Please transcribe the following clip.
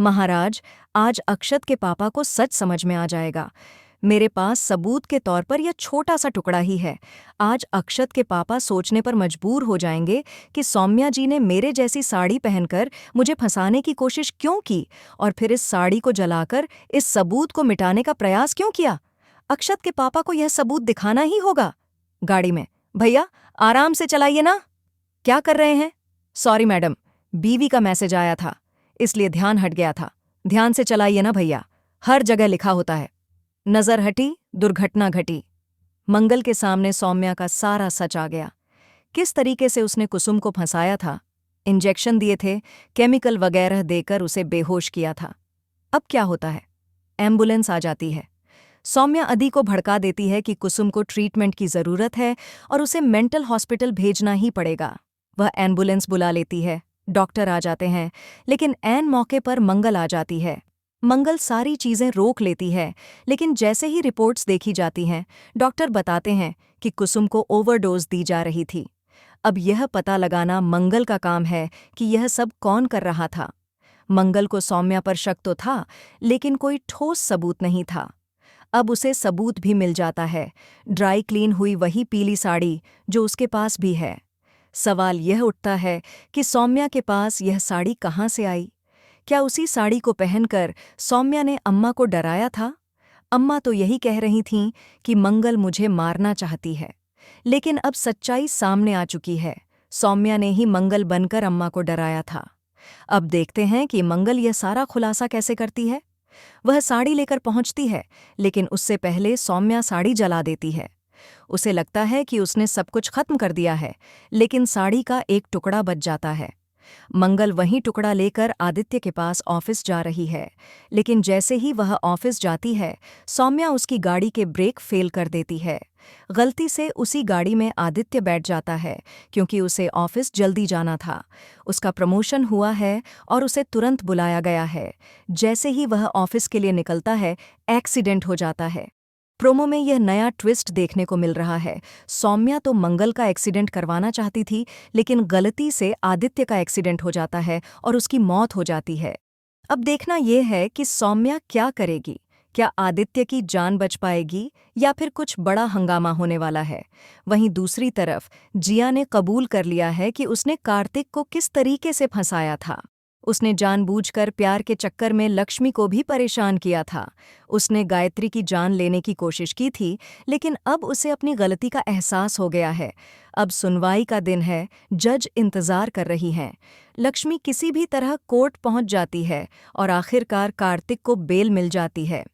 महाराज, आज अक्षत के पापा को सच समझ में आ जाएगा। मेरे पास सबूत के तौर पर यह छोटा सा टुकड़ा ही है। आज अक्षत के पापा सोचने पर मजबूर हो जाएंगे कि सौम्या जी ने मेरे जैसी साड़ी पहनकर मुझे फंसाने की कोशिश क्यों की और फिर इस साड़ी को जलाकर इस सबूत को मिटाने का प्रयास क्यों किया। अक्षत के पापा को यह सबूत दिखाना ही होगा। गाड़ी में, भैया आराम से चलाइए ना। क्या कर रहे हैं? सॉरी मैडम, बीवी का मैसेज आया था, इसलिए ध्यान हट गया था। ध्यान से चलाइए ना भैया, हर जगह लिखा होता है। नजर हटी, दुर्घटना घटी। मंगल के सामने सौम्या का सारा सच आ गया। किस तरीके से उसने कुसुम को फंसाया था, इंजेक्शन दिए थे, केमिकल वगैरह देकर उसे बेहोश किया था। अब क्या होता है? एम्बुलेंस आ जाती है। सौम्या अदी को भड़का देती है कि कुसुम को ट्रीटमेंट की जरूरत है और उसे मेंटल हॉस्पिटल भेजना ही पड़ेगा। वह एम्बुलेंस बुला लेती है, डॉक्टर आ जाते हैं, लेकिन ऐन मौके पर मंगल आ जाती है। मंगल सारी चीजें रोक लेती है, लेकिन जैसे ही रिपोर्ट्स देखी जाती हैं, डॉक्टर बताते हैं कि कुसुम को ओवरडोज दी जा रही थी। अब यह पता लगाना मंगल का काम है कि यह सब कौन कर रहा था। मंगल को सौम्या पर शक तो था, लेकिन कोई ठोस सबूत नहीं था। अब उसे सबूत भी मिल जाता है, ड्राई क्लीन हुई वही पीली साड़ी जो उसके पास भी है। सवाल यह उठता है कि सौम्या के पास यह साड़ी कहाँ से आई? क्या उसी साड़ी को पहनकर सौम्या ने अम्मा को डराया था? अम्मा तो यही कह रही थीं कि मंगल मुझे मारना चाहती है, लेकिन अब सच्चाई सामने आ चुकी है। सौम्या ने ही मंगल बनकर अम्मा को डराया था। अब देखते हैं कि मंगल यह सारा खुलासा कैसे करती है। वह साड़ी लेकर पहुंचती है, लेकिन उससे पहले सौम्या साड़ी जला देती है। उसे लगता है कि उसने सब कुछ खत्म कर दिया है, लेकिन साड़ी का एक टुकड़ा बच जाता है। मंगल वही टुकड़ा लेकर आदित्य के पास ऑफिस जा रही है, लेकिन जैसे ही वह ऑफिस जाती है, सौम्या उसकी गाड़ी के ब्रेक फेल कर देती है। गलती से उसी गाड़ी में आदित्य बैठ जाता है, क्योंकि उसे ऑफिस जल्दी जाना था। उसका प्रमोशन हुआ है और उसे तुरंत बुलाया गया है। जैसे ही वह ऑफिस के लिए निकलता है, एक्सीडेंट हो जाता है। प्रोमो में यह नया ट्विस्ट देखने को मिल रहा है। सौम्या तो मंगल का एक्सीडेंट करवाना चाहती थी, लेकिन गलती से आदित्य का एक्सीडेंट हो जाता है और उसकी मौत हो जाती है। अब देखना यह है कि सौम्या क्या करेगी। क्या आदित्य की जान बच पाएगी या फिर कुछ बड़ा हंगामा होने वाला है? वहीं दूसरी तरफ जिया ने कबूल कर लिया है कि उसने कार्तिक को किस तरीके से फंसाया था। उसने जानबूझकर प्यार के चक्कर में लक्ष्मी को भी परेशान किया था। उसने गायत्री की जान लेने की कोशिश की थी, लेकिन अब उसे अपनी गलती का एहसास हो गया है। अब सुनवाई का दिन है, जज इंतजार कर रही हैं। लक्ष्मी किसी भी तरह कोर्ट पहुंच जाती है और आखिरकार कार्तिक को बेल मिल जाती है।